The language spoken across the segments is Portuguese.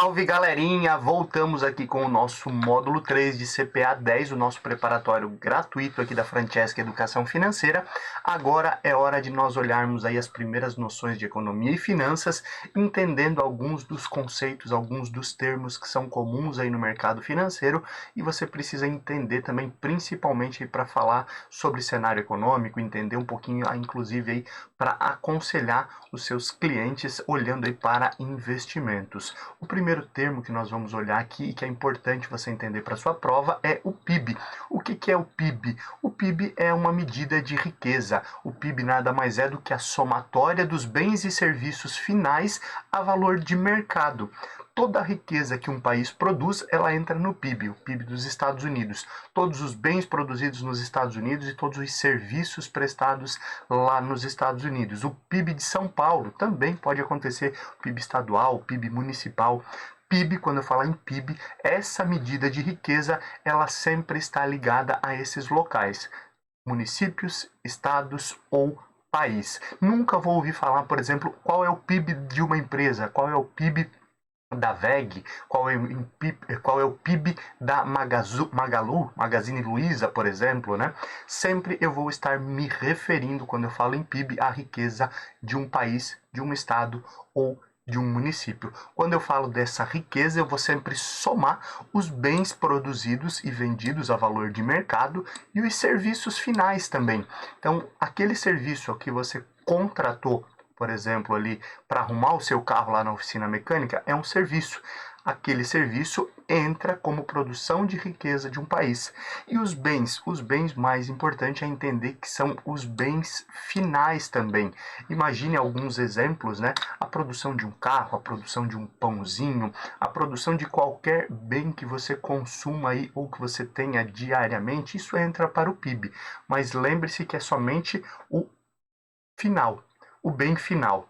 Salve galerinha, voltamos aqui com o nosso módulo 3 de CPA 10, o nosso preparatório gratuito aqui da Francesca Educação Financeira. Agora é hora de nós olharmos aí as primeiras noções de economia e finanças, entendendo alguns dos conceitos, alguns dos termos que são comuns aí no mercado financeiro, e você precisa entender também, principalmente para falar sobre cenário econômico, entender um pouquinho, inclusive aí para aconselhar os seus clientes olhando aí para investimentos. O primeiro termo que nós vamos olhar aqui e que é importante você entender para sua prova é o PIB. O que é o PIB? O PIB é uma medida de riqueza. O PIB nada mais é do que a somatória dos bens e serviços finais a valor de mercado. Toda a riqueza que um país produz, ela entra no PIB, o PIB dos Estados Unidos. Todos os bens produzidos nos Estados Unidos e todos os serviços prestados lá nos Estados Unidos. O PIB de São Paulo também pode acontecer, o PIB estadual, o PIB municipal. PIB, quando eu falar em PIB, essa medida de riqueza, ela sempre está ligada a esses locais, municípios, estados ou país. Nunca vou ouvir falar, por exemplo, qual é o PIB de uma empresa, qual é o PIB da VEG, qual é o PIB da Magalu, Magazine Luiza, por exemplo, né? Sempre eu vou estar me referindo, quando eu falo em PIB, à riqueza de um país, de um estado ou de um município. Quando eu falo dessa riqueza, eu vou sempre somar os bens produzidos e vendidos a valor de mercado e os serviços finais também. Então, aquele serviço que você contratou, por exemplo, ali para arrumar o seu carro lá na oficina mecânica, é um serviço. Aquele serviço entra como produção de riqueza de um país. E os bens mais importantes é entender que são os bens finais também. Imagine alguns exemplos, né? A produção de um carro, a produção de um pãozinho, a produção de qualquer bem que você consuma aí ou que você tenha diariamente, isso entra para o PIB. Mas lembre-se que é somente o final, o bem final.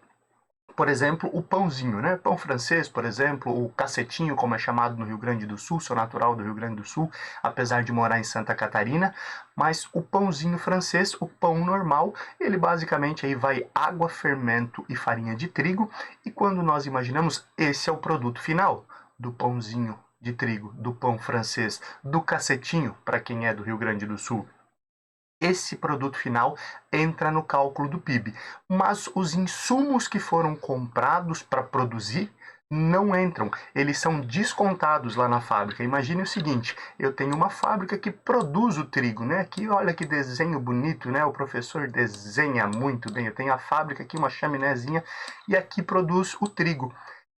Por exemplo, o pãozinho, né? Pão francês, por exemplo, o cacetinho, como é chamado no Rio Grande do Sul, sou natural do Rio Grande do Sul, apesar de morar em Santa Catarina, mas o pãozinho francês, o pão normal, ele basicamente aí vai água, fermento e farinha de trigo, e quando nós imaginamos, esse é o produto final do pãozinho de trigo, do pão francês, do cacetinho, para quem é do Rio Grande do Sul. Esse produto final entra no cálculo do PIB, mas os insumos que foram comprados para produzir não entram, eles são descontados lá na fábrica. Imagine o seguinte, eu tenho uma fábrica que produz o trigo, né? Aqui, olha que desenho bonito, né? O professor desenha muito bem. Eu tenho a fábrica aqui, uma chaminézinha, e aqui produz o trigo.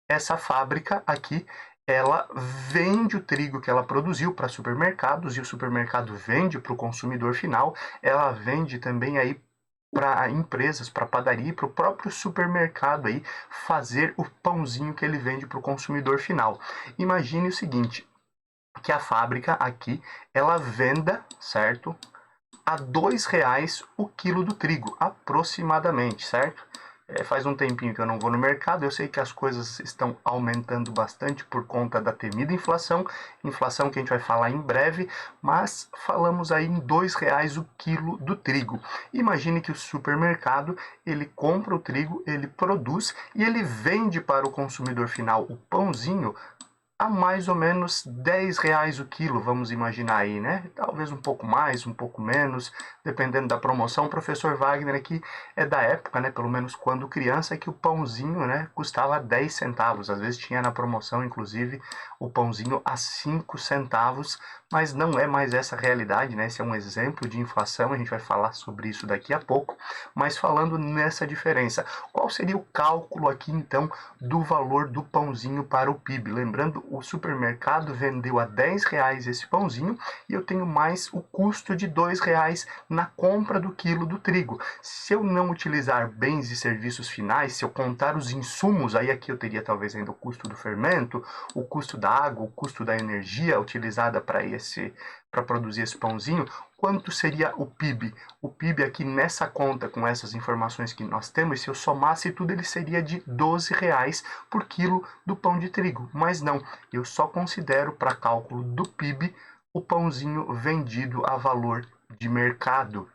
Essa fábrica aqui, ela vende o trigo que ela produziu para supermercados e o supermercado vende para o consumidor final. Ela vende também aí para empresas, para padaria, para o próprio supermercado aí fazer o pãozinho que ele vende para o consumidor final. Imagine o seguinte, que a fábrica aqui ela venda, certo, a R$ 2 o quilo do trigo, aproximadamente, certo? Faz um tempinho que eu não vou no mercado, eu sei que as coisas estão aumentando bastante por conta da temida inflação que a gente vai falar em breve, mas falamos aí em R$ 2 o quilo do trigo. Imagine que o supermercado, ele compra o trigo, ele produz e ele vende para o consumidor final o pãozinho a mais ou menos R$ 10 o quilo, vamos imaginar aí, né? Talvez um pouco mais, um pouco menos, dependendo da promoção. O professor Wagner aqui é da época, né? Pelo menos quando criança, que o pãozinho, né, custava 10 centavos. Às vezes tinha na promoção, inclusive, o pãozinho a 5 centavos, mas não é mais essa realidade, né? Esse é um exemplo de inflação, a gente vai falar sobre isso daqui a pouco, mas falando nessa diferença, qual seria o cálculo aqui, então, do valor do pãozinho para o PIB? Lembrando, o supermercado vendeu a R$ 10 esse pãozinho e eu tenho mais o custo de R$ 2 na compra do quilo do trigo. Se eu não utilizar bens e serviços finais, se eu contar os insumos, aí aqui eu teria talvez ainda o custo do fermento, o custo da água, o custo da energia utilizada para produzir esse pãozinho, quanto seria o PIB? O PIB aqui nessa conta, com essas informações que nós temos, se eu somasse tudo, ele seria de R$ 12 por quilo do pão de trigo. Mas não, eu só considero para cálculo do PIB o pãozinho vendido a valor de mercado.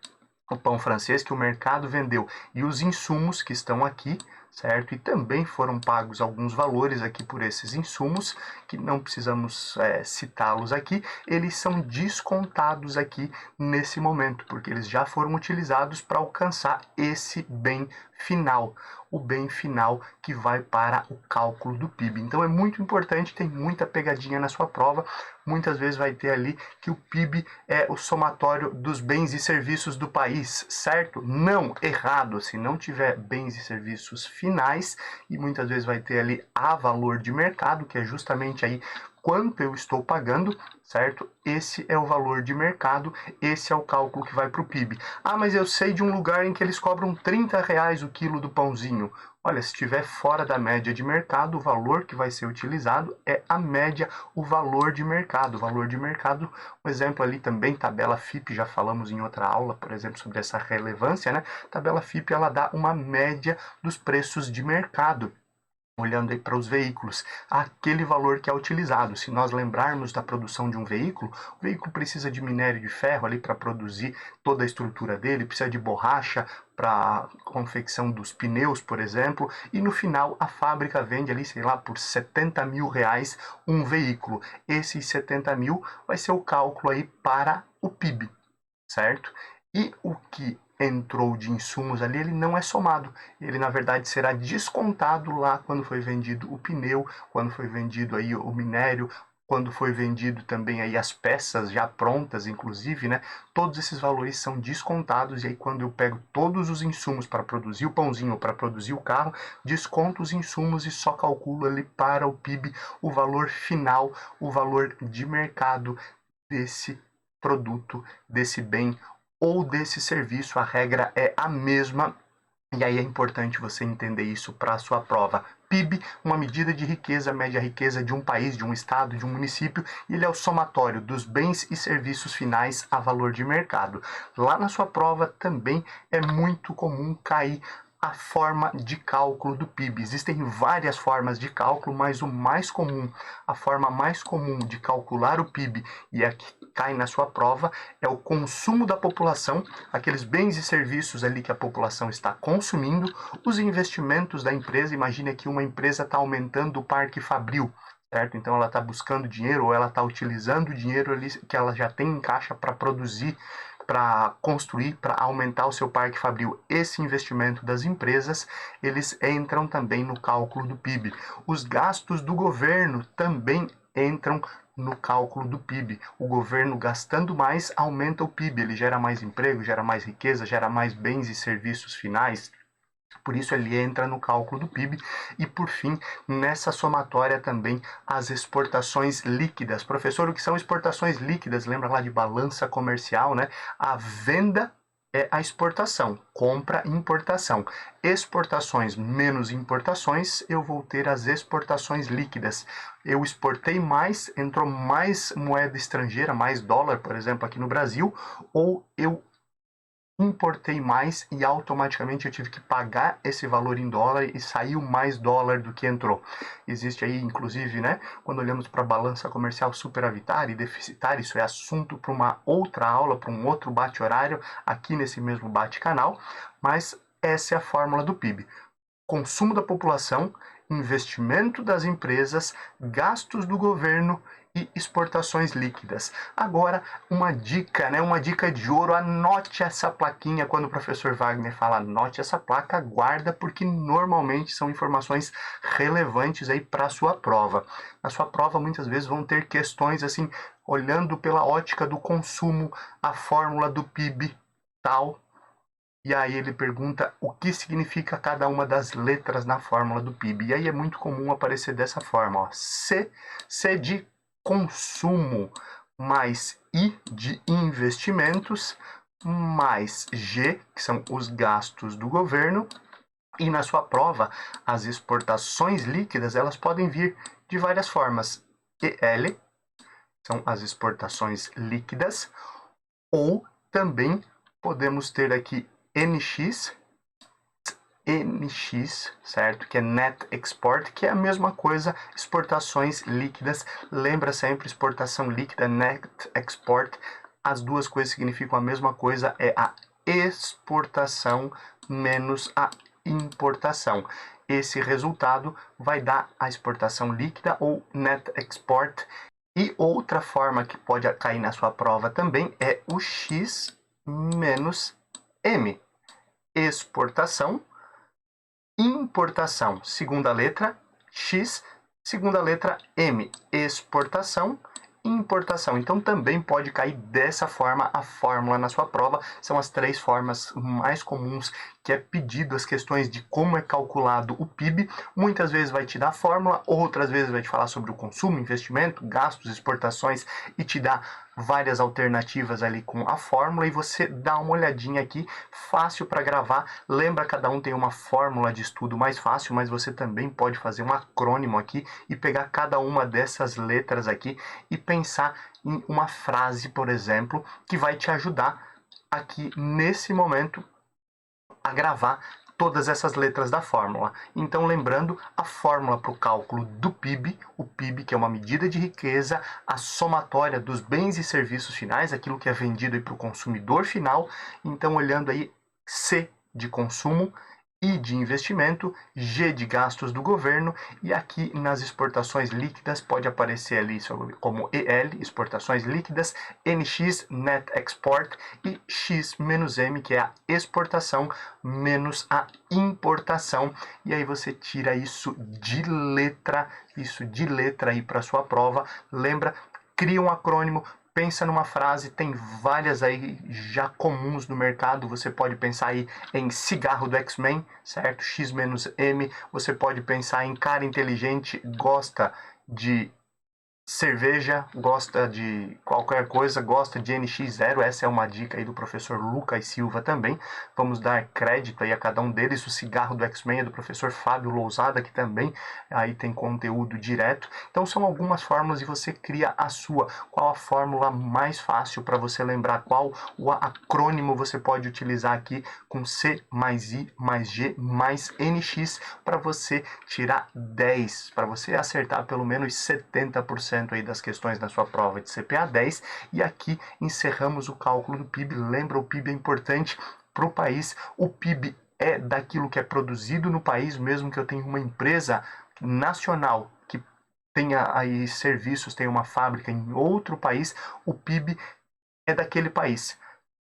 O pão francês que o mercado vendeu e os insumos que estão aqui, certo? E também foram pagos alguns valores aqui por esses insumos, que não precisamos citá-los aqui, eles são descontados aqui nesse momento, porque eles já foram utilizados para alcançar esse bem final, o bem final que vai para o cálculo do PIB. Então é muito importante, tem muita pegadinha na sua prova, muitas vezes vai ter ali que o PIB é o somatório dos bens e serviços do país, certo? Não, errado, se não tiver bens e serviços finais, e muitas vezes vai ter ali a valor de mercado, que é justamente aí quanto eu estou pagando, certo? Esse é o valor de mercado, esse é o cálculo que vai para o PIB. Ah, mas eu sei de um lugar em que eles cobram R$ 30 o quilo do pãozinho. Olha, se estiver fora da média de mercado, o valor que vai ser utilizado é a média, o valor de mercado. O valor de mercado, um exemplo ali também, tabela FIPE, já falamos em outra aula, por exemplo, sobre essa relevância, né? Tabela FIPE, ela dá uma média dos preços de mercado. Olhando aí para os veículos, aquele valor que é utilizado. Se nós lembrarmos da produção de um veículo, o veículo precisa de minério de ferro ali para produzir toda a estrutura dele, precisa de borracha para a confecção dos pneus, por exemplo, e no final a fábrica vende ali, sei lá, por R$ 70.000 um veículo. Esses 70 mil vai ser o cálculo aí para o PIB, certo? E o que entrou de insumos ali, ele não é somado. Ele, na verdade, será descontado lá quando foi vendido o pneu, quando foi vendido aí o minério, quando foi vendido também aí as peças já prontas, inclusive, né? Todos esses valores são descontados e aí quando eu pego todos os insumos para produzir o pãozinho ou para produzir o carro, desconto os insumos e só calculo ali para o PIB o valor final, o valor de mercado desse produto, desse bem ou desse serviço. A regra é a mesma e aí é importante você entender isso para a sua prova. PIB, uma medida de riqueza, média riqueza de um país, de um estado, de um município, e ele é o somatório dos bens e serviços finais a valor de mercado. Lá na sua prova também é muito comum cair a forma de cálculo do PIB. Existem várias formas de cálculo, mas o mais comum, a forma mais comum de calcular o PIB, e a que cai na sua prova, é o consumo da população, aqueles bens e serviços ali que a população está consumindo, os investimentos da empresa. Imagine que uma empresa está aumentando o parque fabril, certo? Então ela está buscando dinheiro ou ela está utilizando o dinheiro ali que ela já tem em caixa para produzir, para construir, para aumentar o seu parque fabril. Esse investimento das empresas, eles entram também no cálculo do PIB. Os gastos do governo também entram no cálculo do PIB. O governo gastando mais aumenta o PIB, ele gera mais emprego, gera mais riqueza, gera mais bens e serviços finais. Por isso ele entra no cálculo do PIB. E por fim, nessa somatória também as exportações líquidas. Professor, o que são exportações líquidas? Lembra lá de balança comercial, né? A venda é a exportação, compra e importação. Exportações menos importações, eu vou ter as exportações líquidas. Eu exportei mais, entrou mais moeda estrangeira, mais dólar, por exemplo, aqui no Brasil, ou eu importei mais e automaticamente eu tive que pagar esse valor em dólar e saiu mais dólar do que entrou. Existe aí, inclusive, né, quando olhamos para a balança comercial superavitária e deficitária, isso é assunto para uma outra aula, para um outro bate-horário, aqui nesse mesmo bate-canal, mas essa é a fórmula do PIB. Consumo da população, investimento das empresas, gastos do governo e exportações líquidas. Agora, uma dica, né? Uma dica de ouro, anote essa plaquinha quando o professor Wagner fala, anote essa placa, guarda, porque normalmente são informações relevantes aí para a sua prova. Na sua prova, muitas vezes vão ter questões assim, olhando pela ótica do consumo, a fórmula do PIB tal. E aí ele pergunta o que significa cada uma das letras na fórmula do PIB. E aí é muito comum aparecer dessa forma, ó. C de consumo, mais I de investimentos, mais G, que são os gastos do governo. E na sua prova, as exportações líquidas, elas podem vir de várias formas. EL, são as exportações líquidas, ou também podemos ter aqui NX, certo? Que é Net Export, que é a mesma coisa, exportações líquidas. Lembra sempre, exportação líquida, Net Export, as duas coisas significam a mesma coisa, é a exportação menos a importação. Esse resultado vai dar a exportação líquida ou net export. E outra forma que pode cair na sua prova também é o X menos M. Exportação, importação, segunda letra X, segunda letra M. Exportação, importação. Então também pode cair dessa forma a fórmula na sua prova. São as 3 formas mais comuns que é pedido as questões de como é calculado o PIB. Muitas vezes vai te dar a fórmula, outras vezes vai te falar sobre o consumo, investimento, gastos, exportações e te dá várias alternativas ali com a fórmula e você dá uma olhadinha aqui, fácil para gravar. Lembra, cada um tem uma fórmula de estudo mais fácil, mas você também pode fazer um acrônimo aqui e pegar cada uma dessas letras aqui e pensar em uma frase, por exemplo, que vai te ajudar aqui nesse momento a gravar todas essas letras da fórmula. Então, lembrando, a fórmula para o cálculo do PIB, o PIB, que é uma medida de riqueza, a somatória dos bens e serviços finais, aquilo que é vendido para o consumidor final. Então, olhando aí, C de consumo, I de investimento, G de gastos do governo, e aqui nas exportações líquidas pode aparecer ali como EL, exportações líquidas, NX, Net Export, e X-M, que é a exportação menos a importação. E aí você tira isso de letra aí para sua prova. Lembra, cria um acrônimo, pensa numa frase, tem várias aí já comuns no mercado. Você pode pensar aí em cigarro do X-Men, certo? X menos M. Você pode pensar em cara inteligente, gosta de cerveja, gosta de qualquer coisa, gosta de NX0. Essa é uma dica aí do professor Lucas Silva também. Vamos dar crédito aí a cada um deles. O cigarro do X-Men é do professor Fábio Lousada, que também aí tem conteúdo direto. Então são algumas fórmulas e você cria a sua. Qual a fórmula mais fácil para você lembrar? Qual o acrônimo você pode utilizar aqui com C mais I mais G mais NX para você tirar 10, para você acertar pelo menos 70% aí das questões da sua prova de CPA 10. E aqui encerramos o cálculo do PIB. Lembra, o PIB é importante para o país. O PIB é daquilo que é produzido no país, mesmo que eu tenha uma empresa nacional que tenha aí serviços, tenha uma fábrica em outro país, o PIB é daquele país.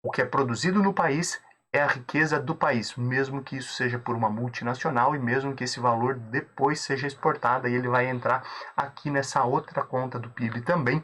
O que é produzido no país é a riqueza do país, mesmo que isso seja por uma multinacional e mesmo que esse valor depois seja exportado, e ele vai entrar aqui nessa outra conta do PIB também.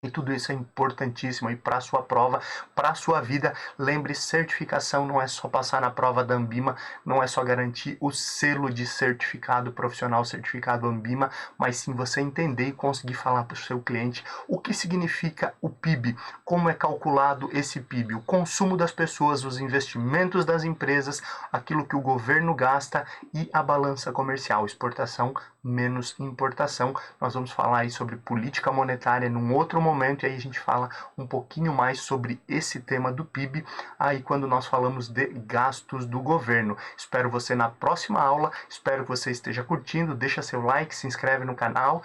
E tudo isso é importantíssimo aí para a sua prova, para a sua vida. Lembre, certificação não é só passar na prova da Anbima, não é só garantir o selo de certificado profissional, certificado Anbima, mas sim você entender e conseguir falar para o seu cliente o que significa o PIB, como é calculado esse PIB, o consumo das pessoas, os investimentos das empresas, aquilo que o governo gasta e a balança comercial, exportação menos importação. Nós vamos falar aí sobre política monetária num outro momento, e aí a gente fala um pouquinho mais sobre esse tema do PIB aí quando nós falamos de gastos do governo. Espero você na próxima aula, espero que você esteja curtindo, deixa seu like, se inscreve no canal,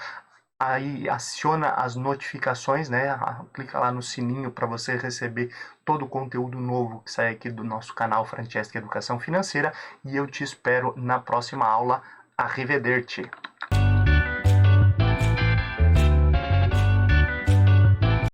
aí aciona as notificações, né? Clica lá no sininho para você receber todo o conteúdo novo que sai aqui do nosso canal Francesca Educação Financeira, e eu te espero na próxima aula. Arrivederci.